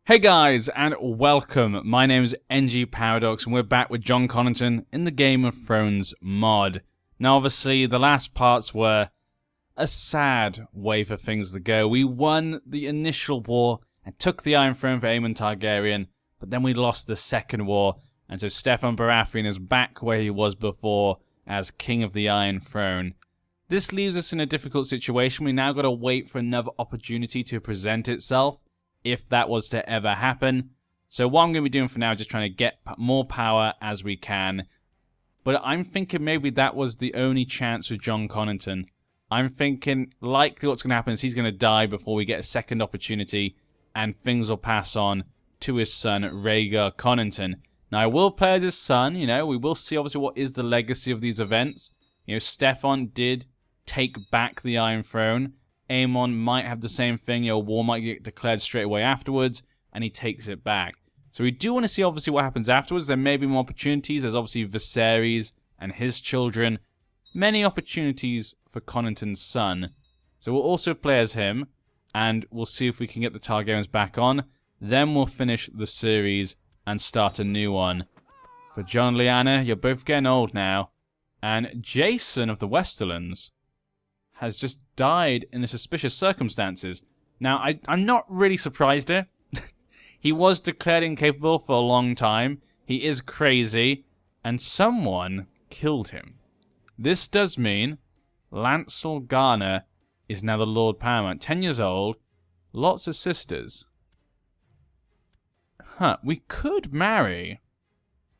Hey guys, and welcome. My name is NG Paradox, and we're back with Jon Connington in the Game of Thrones mod. Now, obviously, the last parts were a sad way for things to go. We won the initial war and took the Iron Throne for Aemon Targaryen, but then we lost the second war, and so Steffon Baratheon is back where he was before as King of the Iron Throne. This leaves us in a difficult situation. We now got to wait for another opportunity to present itself, if that was to ever happen. So what I'm going to be doing for now is just trying to get more power as we can. But I'm thinking maybe that was the only chance with Jon Connington. I'm thinking likely what's going to happen is he's going to die before we get a second opportunity, and things will pass on to his son, Rhaegar Connington. Now, I will play as his son, we will see obviously what is the legacy of these events. Steffon did take back the Iron Throne. Aemon might have the same thing, war might get declared straight away afterwards, and he takes it back. So we do want to see obviously what happens afterwards. There may be more opportunities. There's obviously Viserys and his children. Many opportunities for Connington's son. So we'll also play as him, and we'll see if we can get the Targaryens back on. Then we'll finish the series and start a new one. For Jon and Lyanna, you're both getting old now. And Jason of the Westerlands has just died in suspicious circumstances. Now, I'm not really surprised here. He was declared incapable for a long time. He is crazy. And someone killed him. This does mean Lancel Garner is now the Lord Paramount. 10 years old. Lots of sisters. We could marry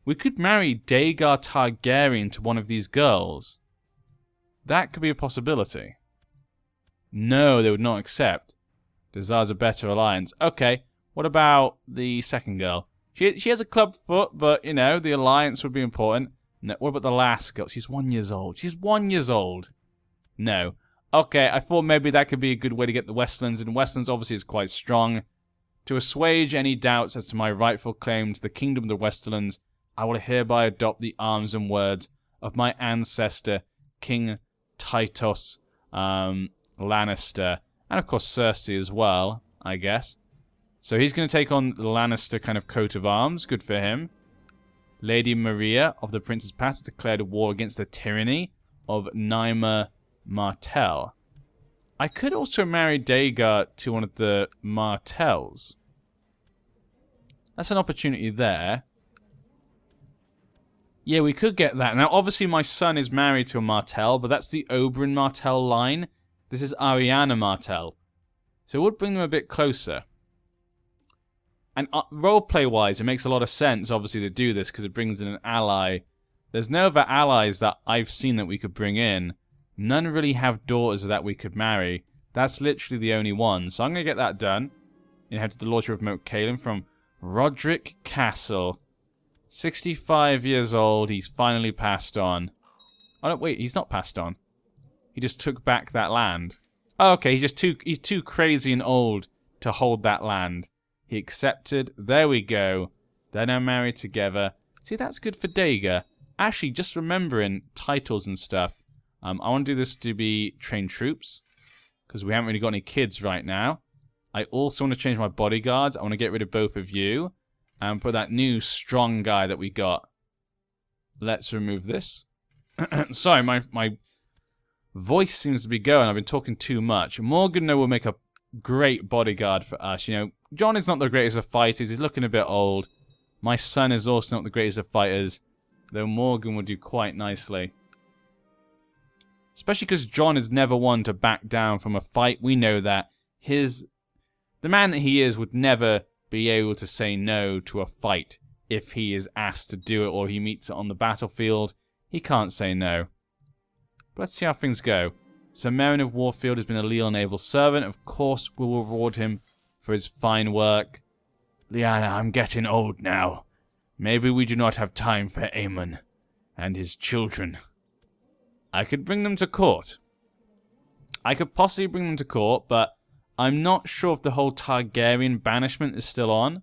Rhaegar Targaryen to one of these girls. That could be a possibility. No, they would not accept. Desires a better alliance. Okay, what about the second girl? She has a club foot, but, the alliance would be important. No, what about the last girl? She's 1 year old. She's 1 year old. No. Okay, I thought maybe that could be a good way to get the Westlands, and Westlands obviously is quite strong. To assuage any doubts as to my rightful claim to the Kingdom of the Westerlands, I will hereby adopt the arms and words of my ancestor, King Titus Lannister, and of course Cersei as well, I guess. So he's going to take on the Lannister kind of coat of arms. Good for him. Lady Maria of the Prince's Pass declared war against the tyranny of Nyma Martell. I could also marry Rhaegar to one of the Martells. That's an opportunity there. Yeah, we could get that. Now, obviously, my son is married to a Martell, but that's the Oberyn Martell line. This is Arianna Martell. So it would bring them a bit closer. And roleplay-wise, it makes a lot of sense, obviously, to do this, because it brings in an ally. There's no other allies that I've seen that we could bring in. None really have daughters that we could marry. That's literally the only one. So I'm going to get that done. Head to the Lordship of Moat Cailin from Roderick Castle. 65 years old, he's finally passed on. Oh, no, wait, he's not passed on. He just took back that land. Oh, okay, he's too crazy and old to hold that land. He accepted. There we go. They're now married together. See, that's good for Rhaegar. Actually, just remembering titles and stuff. I want to do this to be trained troops, because we haven't really got any kids right now. I also want to change my bodyguards. I want to get rid of both of you. And put that new strong guy that we got. Let's remove this. Sorry, my voice seems to be going. I've been talking too much. Morgan, though, will make a great bodyguard for us. Jon is not the greatest of fighters. He's looking a bit old. My son is also not the greatest of fighters. Though Morgan will do quite nicely. Especially because Jon is never one to back down from a fight. We know that. The man that he is would never be able to say no to a fight if he is asked to do it or he meets it on the battlefield. He can't say no. But let's see how things go. Sir Meryn of Warfield has been a leal and able servant. Of course, we will reward him for his fine work. Lyanna, I'm getting old now. Maybe we do not have time for Aemon and his children. I could bring them to court. I could possibly bring them to court, but I'm not sure if the whole Targaryen banishment is still on.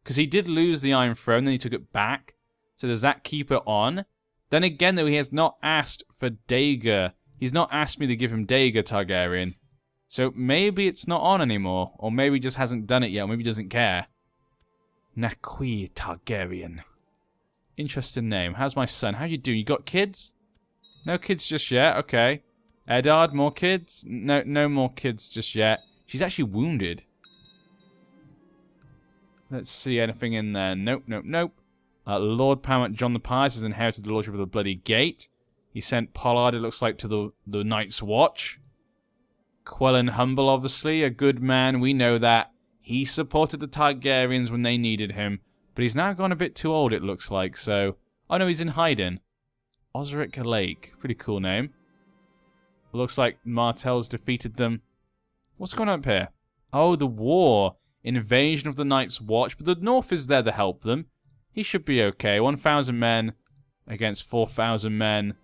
Because he did lose the Iron Throne, then he took it back. So does that keep it on? Then again, though, he has not asked for Rhaegar. He's not asked me to give him Rhaegar Targaryen. So maybe it's not on anymore. Or maybe he just hasn't done it yet. Or maybe he doesn't care. Naqui Targaryen. Interesting name. How's my son? How you doing? You got kids? No kids just yet. Okay. Eddard, more kids? No, no more kids just yet. She's actually wounded. Let's see anything in there. Nope, nope, nope. Lord Paramount Jon the Pious has inherited the Lordship of the Bloody Gate. He sent Pollard, it looks like, to the Night's Watch. Quellan Humble, obviously, a good man. We know that. He supported the Targaryens when they needed him. But he's now gone a bit too old, it looks like, so... Oh no, he's in hiding. Osric Lake. Pretty cool name. Looks like Martell's defeated them. What's going on up here? Oh, the war. Invasion of the Night's Watch. But the North is there to help them. He should be okay. 1,000 men against 4,000 men.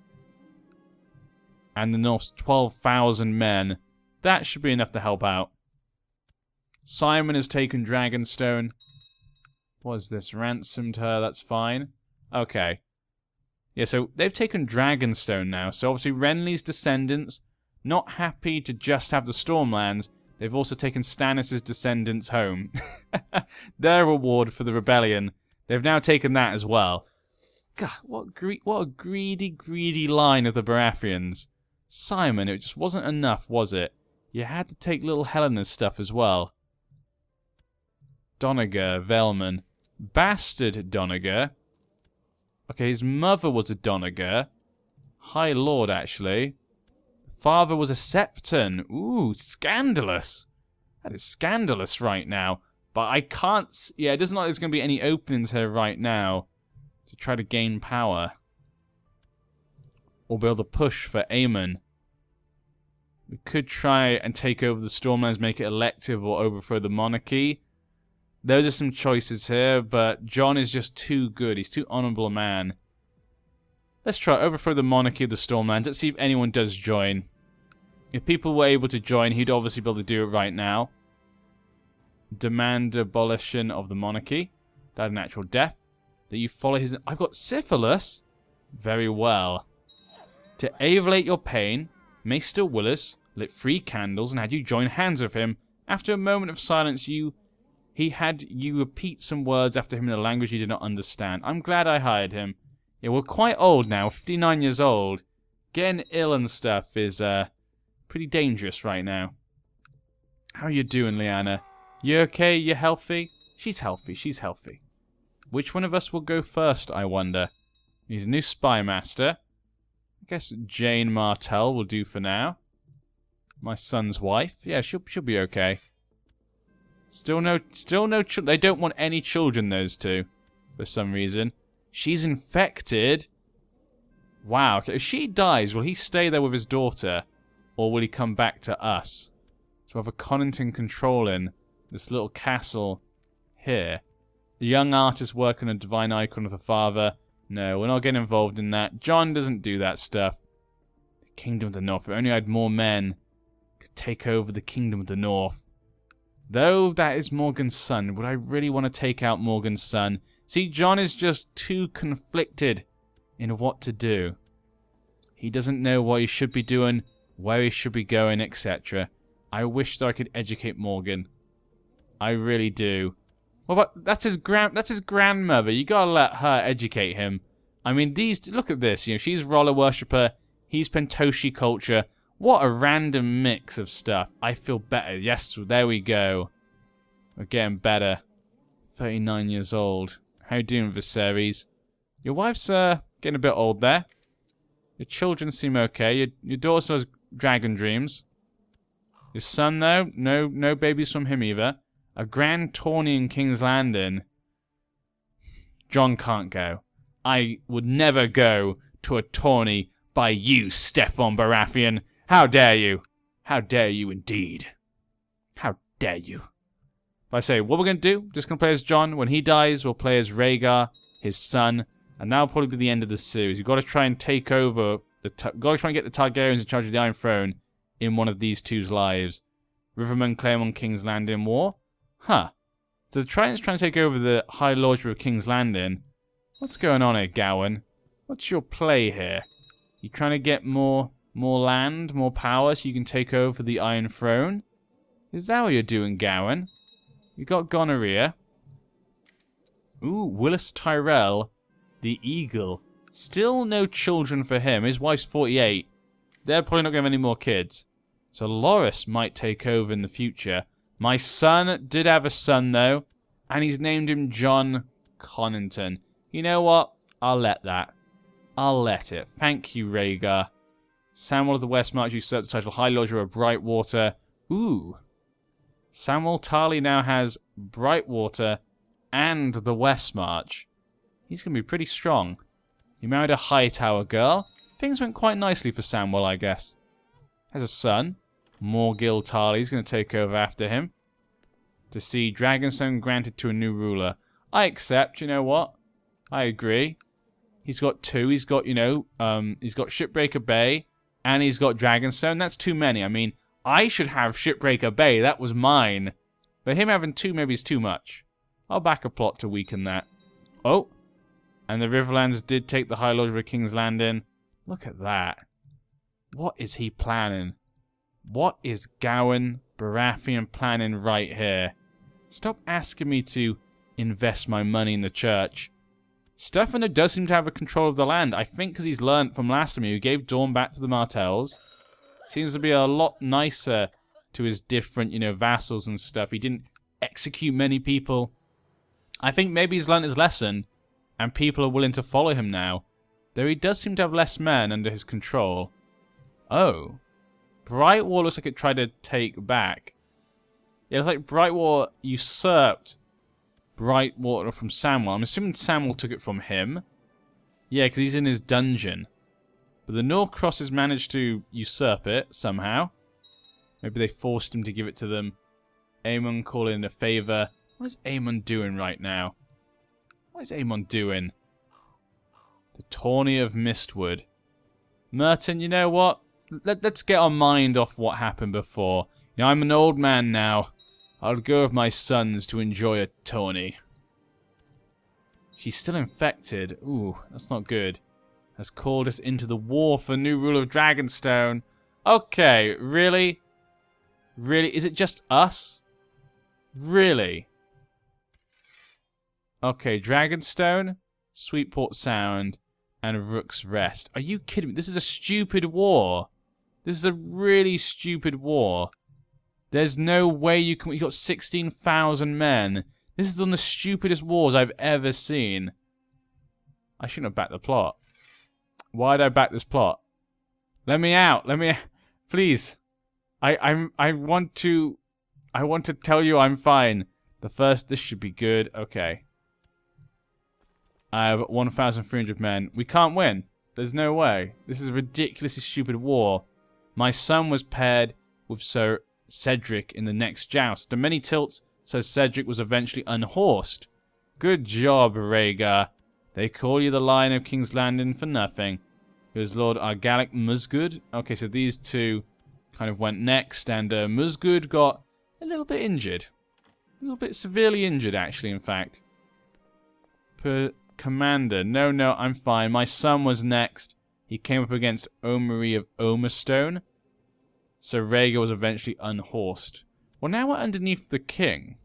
And the North's 12,000 men. That should be enough to help out. Simon has taken Dragonstone. What is this? Ransomed her. That's fine. Okay. Yeah, so they've taken Dragonstone now. So obviously Renly's descendants, not happy to just have the Stormlands, they've also taken Stannis' descendants home. Their reward for the rebellion. They've now taken that as well. God, what a greedy, greedy line of the Baratheons. Simon, it just wasn't enough, was it? You had to take little Helena's stuff as well. Donegal, Velman. Bastard Donegal. Okay, his mother was a Donegal. High Lord, actually. Father was a Septon. Ooh, scandalous. That is scandalous right now. But I can't... Yeah, it doesn't look like there's going to be any openings here right now to try to gain power. Or be able to push for Aemon. We could try and take over the Stormlands, make it elective, or overthrow the monarchy. Those are some choices here, but Jon is just too good. He's too honourable a man. Let's try overthrow the monarchy of the Stormlands. Let's see if anyone does join. If people were able to join, he'd obviously be able to do it right now. Demand abolition of the monarchy. Died a natural death. That you follow his... I've got syphilis? Very well. To alleviate your pain, Maester Willis lit 3 candles and had you join hands with him. After a moment of silence, he had you repeat some words after him in a language you did not understand. I'm glad I hired him. Yeah, we're quite old now, 59 years old. Getting ill and stuff is pretty dangerous right now. How you doing, Lyanna? You okay? You healthy? She's healthy, she's healthy. Which one of us will go first, I wonder? Need a new spy master. I guess Jane Martell will do for now. My son's wife. Yeah, she'll be okay. Still no they don't want any children, those two, for some reason. She's infected. Wow, okay. If she dies, will he stay there with his daughter? Or will he come back to us? So we have a Connington controlling this little castle here. The young artist working on a divine icon of the father. No, we're not getting involved in that. Jon doesn't do that stuff. The Kingdom of the North. If we only had more men, could take over the Kingdom of the North. Though that is Morgan's son. Would I really want to take out Morgan's son? See, Jon is just too conflicted in what to do. He doesn't know what he should be doing, where he should be going, etc. I wish that I could educate Morgan. I really do. What about... That's his grandmother. You gotta let her educate him. I mean, look at this. You know, she's Roller Worshipper. He's Pentoshi culture. What a random mix of stuff. I feel better. Yes, there we go. We're getting better. 39 years old. How you doing, Viserys? Your wife's getting a bit old there. Your children seem okay. Your daughter has dragon dreams. Your son, though? No babies from him either. A grand tourney in King's Landing. Jon can't go. I would never go to a tourney by you, Steffon Baratheon. How dare you? How dare you indeed? How dare you? But I say, what we're going to do, just going to play as Jon. When he dies, we'll play as Rhaegar, his son. And that'll probably be the end of the series. You've got to try and take over... got to try and get the Targaryens in charge of the Iron Throne in one of these two's lives. Rivermen claim on King's Landing War? Huh. So the Tritons trying to take over the High Lordship of King's Landing. What's going on here, Gowan? What's your play here? You trying to get more land, more power, so you can take over the Iron Throne? Is that what you're doing, Gowan? You got gonorrhea. Ooh, Willis Tyrell, the Eagle. Still no children for him. His wife's 48. They're probably not going to have any more kids. So Loras might take over in the future. My son did have a son, though. And he's named him Jon Connington. You know what? I'll let that. I'll let it. Thank you, Rhaegar. Samuel of the West March usurped the title High Lord of Brightwater. Ooh. Samuel Tarly now has Brightwater and the West March. He's going to be pretty strong. He married a Hightower girl. Things went quite nicely for Samuel, I guess. Has a son. Morgil Tarly's going to take over after him. To see Dragonstone granted to a new ruler. I accept, you know what? I agree. He's got two. He's got, you know, he's got Shipbreaker Bay and he's got Dragonstone. That's too many. I mean, I should have Shipbreaker Bay. That was mine. But him having two maybe is too much. I'll back a plot to weaken that. Oh. And the Riverlands did take the High Lord of the King's Landing. Look at that. What is he planning? What is Gawain Baratheon planning right here? Stop asking me to invest my money in the church. Stefano does seem to have a control of the land. I think because he's learnt from last time. He gave Dawn back to the Martells. Seems to be a lot nicer to his different, you know, vassals and stuff. He didn't execute many people. I think maybe he's learnt his lesson and people are willing to follow him now. Though he does seem to have less men under his control. Oh. Brightwater looks like it tried to take back. Yeah, it's like Brightwater usurped Brightwater from Samuel. I'm assuming Samuel took it from him. Yeah, because he's in his dungeon. But the Norcrosses managed to usurp it somehow. Maybe they forced him to give it to them. Aemon calling in a favour. What is Aemon doing right now? What is Aemon doing? The Tourney of Mistwood. Merton, you know what? Let's get our mind off what happened before. You know, I'm an old man now. I'll go with my sons to enjoy a tourney. She's still infected. Ooh, that's not good. Has called us into the war for new rule of Dragonstone. Okay, really? Really? Is it just us? Really? Okay, Dragonstone, Sweetport Sound, and Rook's Rest. Are you kidding me? This is a stupid war. This is a really stupid war. There's no way you can... You've got 16,000 men. This is one of the stupidest wars I've ever seen. I shouldn't have backed the plot. Why did I back this plot? Let me out. Let me... Please. I want to tell you I'm fine. This should be good. Okay. I have 1,300 men. We can't win. There's no way. This is a ridiculously stupid war. My son was paired with Sir Cedric in the next joust. To many tilts, Sir Cedric was eventually unhorsed. Good job, Rhaegar. They call you the Lion of King's Landing for nothing. It was Lord Argallic Musgood. Okay, so these two kind of went next, and Musgood got a little bit injured. A little bit severely injured, actually, in fact. Commander. No, I'm fine. My son was next. He came up against Omri of Omerstone. So Rhaegar was eventually unhorsed. Well, now we're underneath the king.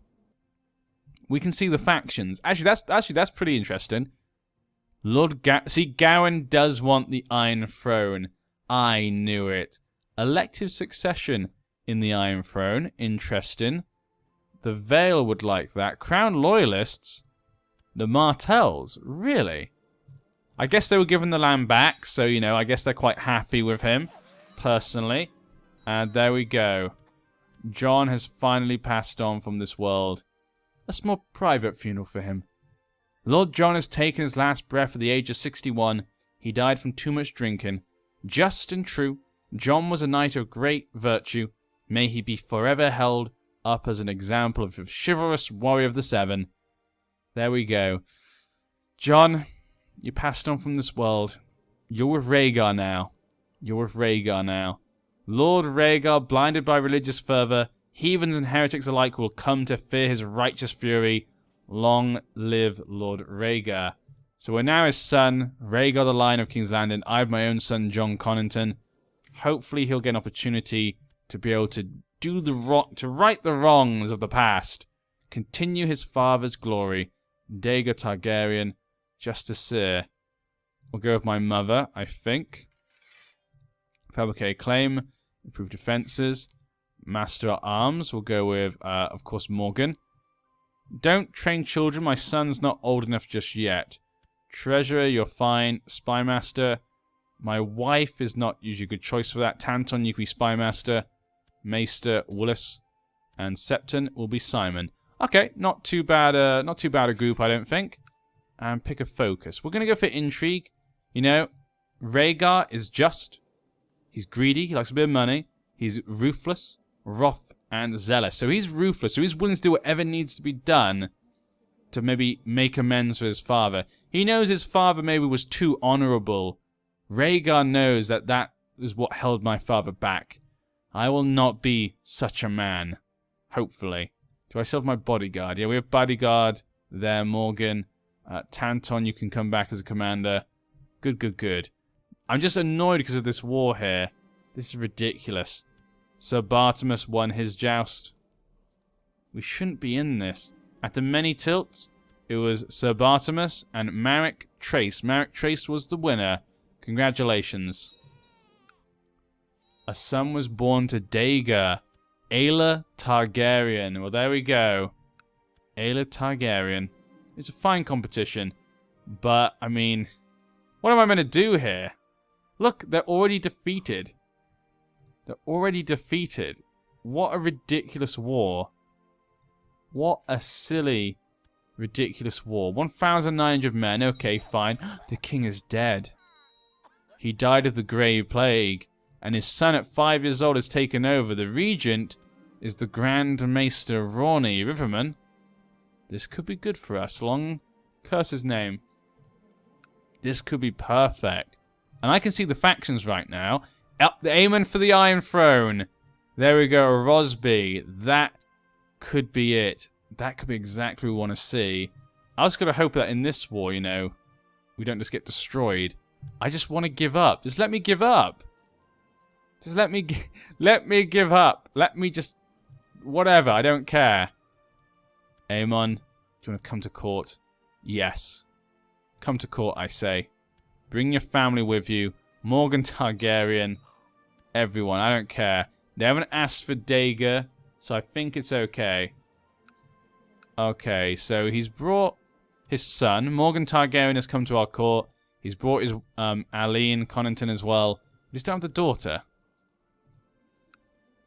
We can see the factions. Actually, that's pretty interesting. Gawain does want the Iron Throne. I knew it. Elective succession in the Iron Throne. Interesting. The Vale would like that. Crown Loyalists. The Martells. Really? I guess they were given the land back, so, you know, I guess they're quite happy with him, personally. And there we go. Jon has finally passed on from this world. A small private funeral for him. Lord Jon has taken his last breath at the age of 61. He died from too much drinking. Just and true, Jon was a knight of great virtue. May he be forever held up as an example of a chivalrous warrior of the Seven. There we go. Jon, you passed on from this world. You're with Rhaegar now. Lord Rhaegar, blinded by religious fervor, heathens and heretics alike will come to fear his righteous fury. Long live Lord Rhaegar. So we're now his son, Rhaegar the Lion of King's Landing. I have my own son, Jon Connington. Hopefully he'll get an opportunity to be able to do to right the wrongs of the past. Continue his father's glory. Rhaegar Targaryen, Justiceer. We'll go with my mother, I think. Fabricate a claim, improve defenses. Master at Arms, we'll go with, of course, Morgan. Don't train children, my son's not old enough just yet. Treasurer, you're fine. Spymaster, my wife is not usually a good choice for that. Tanton, you can be Spymaster. Maester, Willis. And Septon will be Simon. Okay, not too bad a group, I don't think. And pick a focus. We're going to go for intrigue. You know, Rhaegar is just. He's greedy, he likes a bit of money. He's ruthless, wrath, and zealous. So he's ruthless, so he's willing to do whatever needs to be done to maybe make amends for his father. He knows his father maybe was too honorable. Rhaegar knows that that is what held my father back. I will not be such a man. Hopefully. Do I still have my bodyguard? Yeah, we have bodyguard there, Morgan. Tanton, you can come back as a commander. Good, good, good. I'm just annoyed because of this war here. This is ridiculous. Sir Bartimus won his joust. We shouldn't be in this. After many tilts, it was Sir Bartimus and Marek Trace. Marek Trace was the winner. Congratulations. A son was born to Rhaegar. Aela Targaryen. Well, there we go. Aela Targaryen. It's a fine competition. But, I mean, what am I meant to do here? Look, they're already defeated. They're already defeated. What a ridiculous war. What a silly, ridiculous war. 1,900 men. Okay, fine. The king is dead. He died of the Grey Plague. And his son at 5 years old has taken over. The regent is the Grand Maester Rawny Riverman. This could be good for us. Long curse his name. This could be perfect. And I can see the factions right now. Aemon for the Iron Throne. There we go, Rosby. That could be it. That could be exactly what we want to see. I was going to hope that in this war, you know, we don't just get destroyed. I just want to give up. Just let me give up. Just let me give up. Let me just... Whatever, I don't care. Aemon, do you want to come to court? Yes. Come to court, I say. Bring your family with you. Morgan Targaryen. Everyone, I don't care. They haven't asked for Rhaegar, so I think it's okay. Okay, so he's brought his son. Morgan Targaryen has come to our court. He's brought his Aline Connington as well. We just don't have the daughter.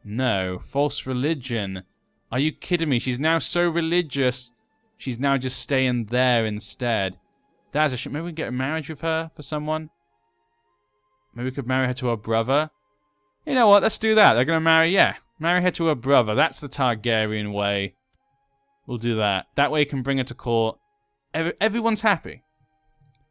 No, false religion. Are you kidding me? She's now so religious. She's now just staying there instead. That's a shame. Maybe we can get a marriage with her for someone. Maybe we could marry her to her brother. You know what? Let's do that. They're going to marry, yeah. Marry her to her brother. That's the Targaryen way. We'll do that. That way you can bring her to court. Everyone's happy.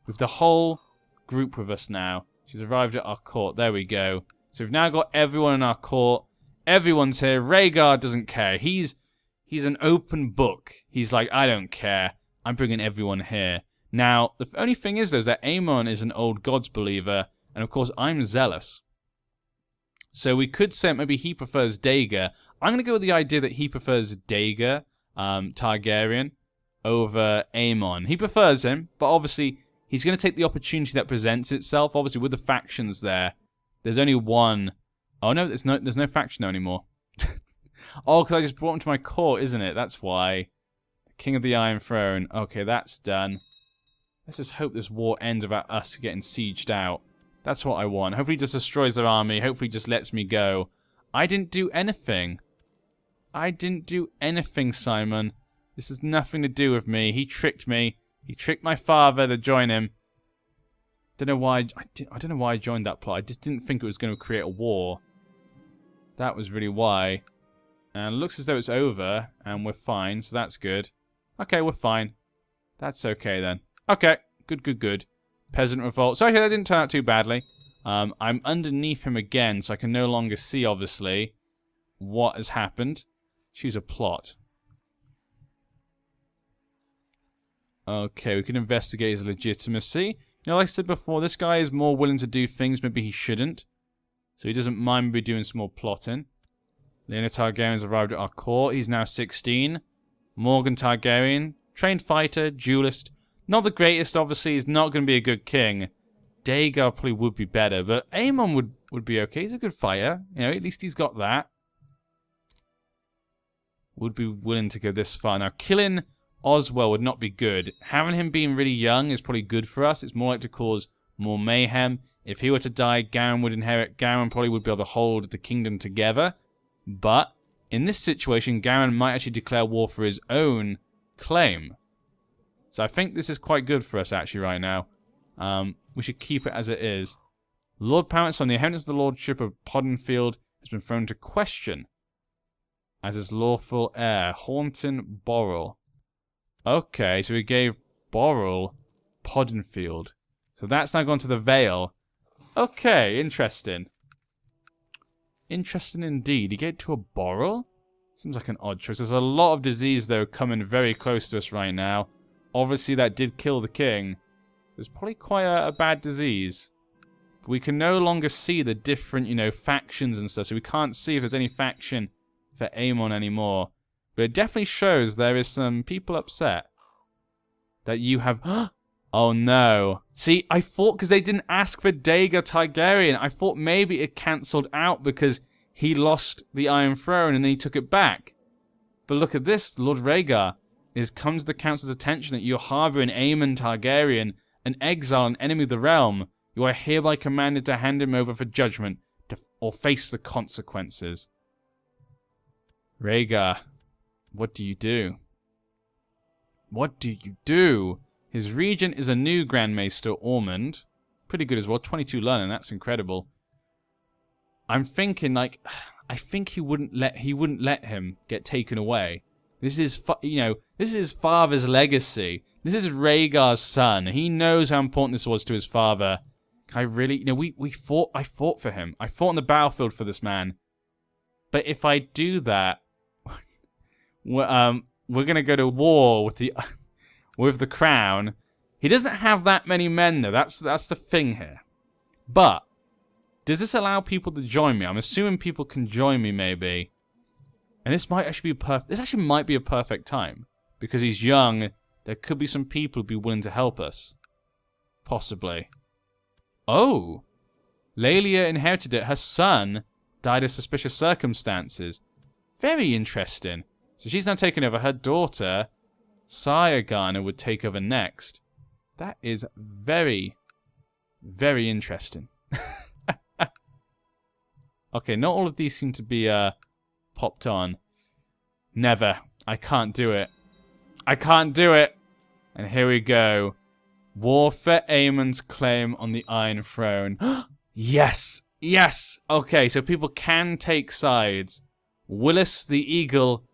With the whole group with us now. She's arrived at our court. There we go. So we've now got everyone in our court. Everyone's here. Rhaegar doesn't care. He's an open book. He's like, I don't care. I'm bringing everyone here. Now, the only thing is, though, is that Aemon is an old gods believer. And, of course, I'm zealous. So we could say maybe he prefers Rhaegar. I'm going to go with the idea that he prefers Rhaegar, Targaryen, over Aemon. He prefers him, but obviously he's going to take the opportunity that presents itself. Obviously, with the factions there, there's only one. Oh, no, there's no faction anymore. Oh, because I just brought him to my court, isn't it? That's why. King of the Iron Throne. Okay, that's done. Let's just hope this war ends without us getting sieged out. That's what I want. Hopefully he just destroys their army. Hopefully he just lets me go. I didn't do anything. I didn't do anything, Simon. This has nothing to do with me. He tricked me. He tricked my father to join him. I don't know why I joined that plot. I just didn't think it was going to create a war. That was really why. And it looks as though it's over, and we're fine, so that's good. Okay, we're fine. That's okay then. Okay, good, good, good. Peasant revolt. Sorry, that didn't turn out too badly. I'm underneath him again, so I can no longer see, obviously, what has happened. Choose a plot. Okay, we can investigate his legitimacy. You know, like I said before, this guy is more willing to do things maybe he shouldn't. So he doesn't mind maybe doing some more plotting. Lyanna Targaryen's arrived at our court. He's now 16. Morgan Targaryen Trained fighter, duelist. Not the greatest, obviously. He's not going to be a good king. Rhaegar probably would be better, but Aemon would be okay. He's a good fighter. You know, at least he's got that. Would be willing to go this far. Now, killing Oswell would not be good. Having him being really young is probably good for us. It's more like to cause more mayhem. If he were to die, Garen would inherit. Garen probably would be able to hold the kingdom together. But in this situation, Garen might actually declare war for his own claim. So I think this is quite good for us actually right now. We should keep it as it is. Lord Pounce on the inheritance of the lordship of Poddenfield has been thrown into question as his lawful heir, Haunton Borrell. Okay, so we gave Borrell Poddenfield. So that's now gone to the Vale. Okay, interesting. Interesting indeed. You get to a Borrell? Seems like an odd choice. There's a lot of disease, though, coming very close to us right now. Obviously, that did kill the king. There's probably quite a bad disease. But we can no longer see the different, you know, factions and stuff. So we can't see if there's any faction for Aemon anymore. But it definitely shows there is some people upset that you have... Oh no. See, I thought because they didn't ask for Rhaegar Targaryen, I thought maybe it cancelled out because he lost the Iron Throne and then he took it back. But look at this, Lord Rhaegar is comes to the council's attention that you harbour an Aemon Targaryen, an exile, an enemy of the realm. You are hereby commanded to hand him over for judgment or face the consequences. Rhaegar, what do you do? What do you do? His regent is a new Grand Maester, Ormond. Pretty good as well. 22 learning, that's incredible. I'm thinking, like, I think he wouldn't let him get taken away. This is, you know, this is his father's legacy. This is Rhaegar's son. He knows how important this was to his father. I really, you know, I fought for him. I fought on the battlefield for this man. But if I do that, we're gonna go to war with the crown. He doesn't have that many men though. That's the thing here. But does this allow people to join me? I'm assuming people can join me maybe. And this might actually be this actually might be a perfect time because he's young. There could be some people who'd be willing to help us. Possibly. Oh, Laelia inherited it. Her son died of suspicious circumstances. Very interesting. So she's now taken over. Her daughter, Garner, would take over next. That is very, very interesting. Okay, not all of these seem to be popped on. Never. I can't do it. I can't do it. And here we go. War for Aemon's claim on the Iron Throne. Yes! Yes! Okay, so people can take sides. Willis the Eagle.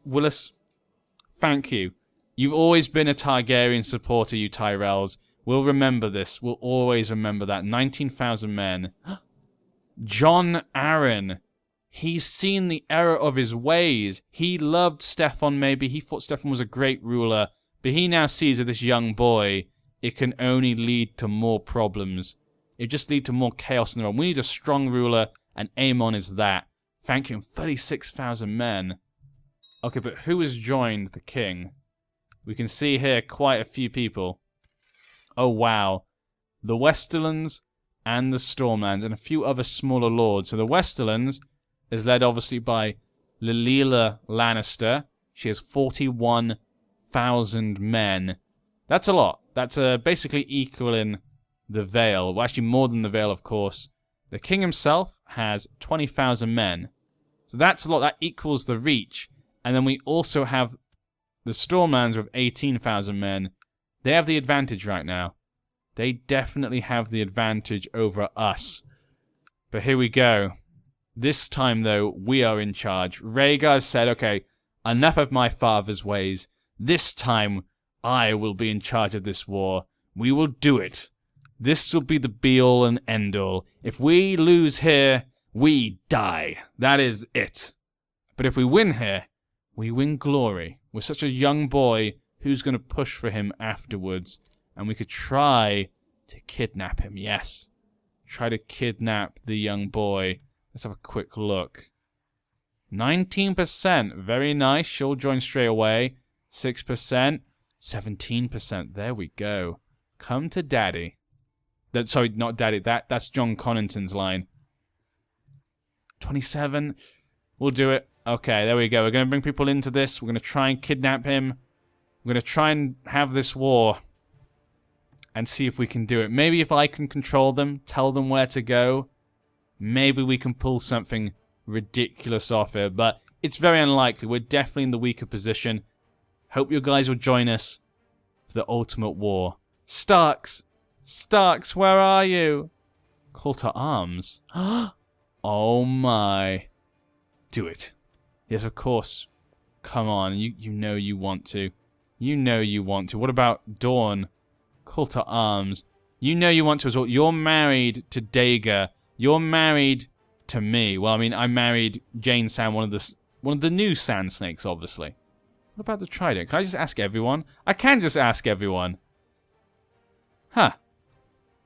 Willis, thank you. You've always been a Targaryen supporter, you Tyrells. We'll remember this. We'll always remember that. 19,000 men. Jon Arryn. He's seen the error of his ways. He loved Steffon, maybe. He thought Steffon was a great ruler. But he now sees with this young boy, it can only lead to more problems. It just lead to more chaos in the realm. We need a strong ruler, and Aemon is that. Thank you. 36,000 men. Okay, but who has joined the king? We can see here quite a few people. Oh, wow. The Westerlands and the Stormlands and a few other smaller lords. So the Westerlands is led obviously by Lilila Lannister. She has 41,000 men. That's a lot. That's basically equaling the Vale. Well, actually more than the Vale, of course. The king himself has 20,000 men. So that's a lot. That equals the Reach. And then we also have the Stormlands with 18,000 men. They have the advantage right now. They definitely have the advantage over us. But here we go. This time, though, we are in charge. Rhaegar said, okay, enough of my father's ways. This time, I will be in charge of this war. We will do it. This will be the be-all and end-all. If we lose here, we die. That is it. But if we win here, we win glory. We're such a young boy, who's going to push for him afterwards? And we could try to kidnap him, yes. Try to kidnap the young boy. Let's have a quick look. 19%, very nice. She'll join straight away. 6%. 17%. There we go. Come to daddy. Sorry, not daddy. That's Jon Connington's line. 27. We'll do it. Okay, there we go. We're going to bring people into this. We're going to try and kidnap him. We're going to try and have this war. And see if we can do it. Maybe if I can control them, tell them where to go, maybe we can pull something ridiculous off here. But it's very unlikely. We're definitely in the weaker position. Hope you guys will join us for the ultimate war. Starks! Starks, where are you? Call to arms. Oh my. Do it. Yes, of course. Come on, you know you want to. You know you want to. What about Dawn? Call to arms. You know you want to as well. You're married to Rhaegar. You're married to me. Well, I mean, I married Jane Sand, one of the new Sand Snakes, obviously. What about the Trident? Can I just ask everyone? I can just ask everyone. Huh.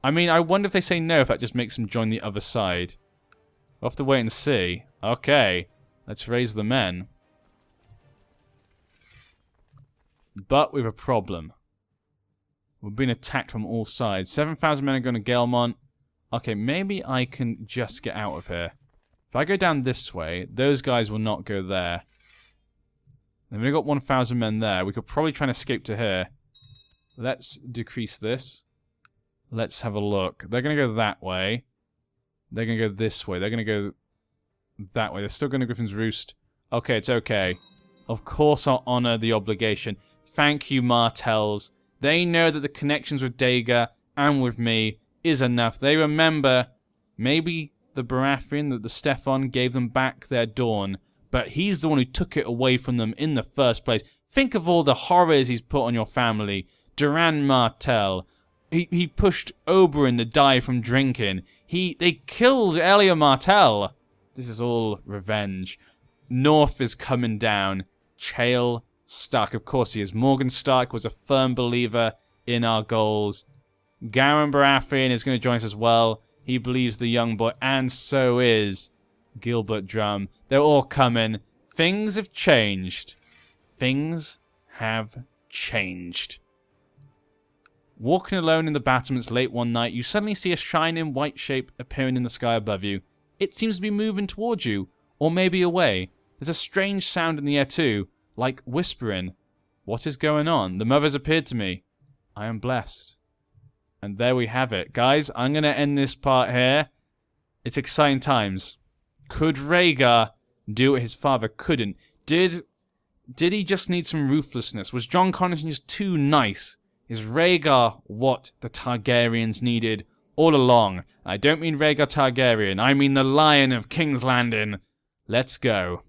I mean, I wonder if they say no, if that just makes them join the other side. We'll have to wait and see. Okay. Let's raise the men. But we have a problem. We're being attacked from all sides. 7,000 men are going to Gaelmont. Okay, maybe I can just get out of here. If I go down this way, those guys will not go there. Then we've got 1,000 men there. We could probably try and escape to here. Let's decrease this. Let's have a look. They're going to go that way. They're going to go this way. They're going to go that way. They're still going to Griffin's Roost. Okay, it's okay. Of course I'll honor the obligation. Thank you, Martells. They know that the connections with Rhaegar and with me is enough. They remember maybe the Baratheon, that the Stefan gave them back their Dawn, but he's the one who took it away from them in the first place. Think of all the horrors he's put on your family. Doran Martell. He pushed Oberyn to die from drinking. They killed Elia Martell. This is all revenge. North is coming down. Chael Stark, of course he is. Morgan Stark was a firm believer in our goals. Garen Baratheon is going to join us as well. He believes the young boy, and so is Gilbert Drum. They're all coming. Things have changed. Things have changed. Walking alone in the battlements late one night, you suddenly see a shining white shape appearing in the sky above you. It seems to be moving towards you, or maybe away. There's a strange sound in the air too, like whispering. What is going on? The mother's appeared to me. I am blessed. And there we have it. Guys, I'm going to end this part here. It's exciting times. Could Rhaegar do what his father couldn't? Did he just need some ruthlessness? Was Jon Connington just too nice? Is Rhaegar what the Targaryens needed all along? I don't mean Rhaegar Targaryen. I mean the Lion of King's Landing. Let's go.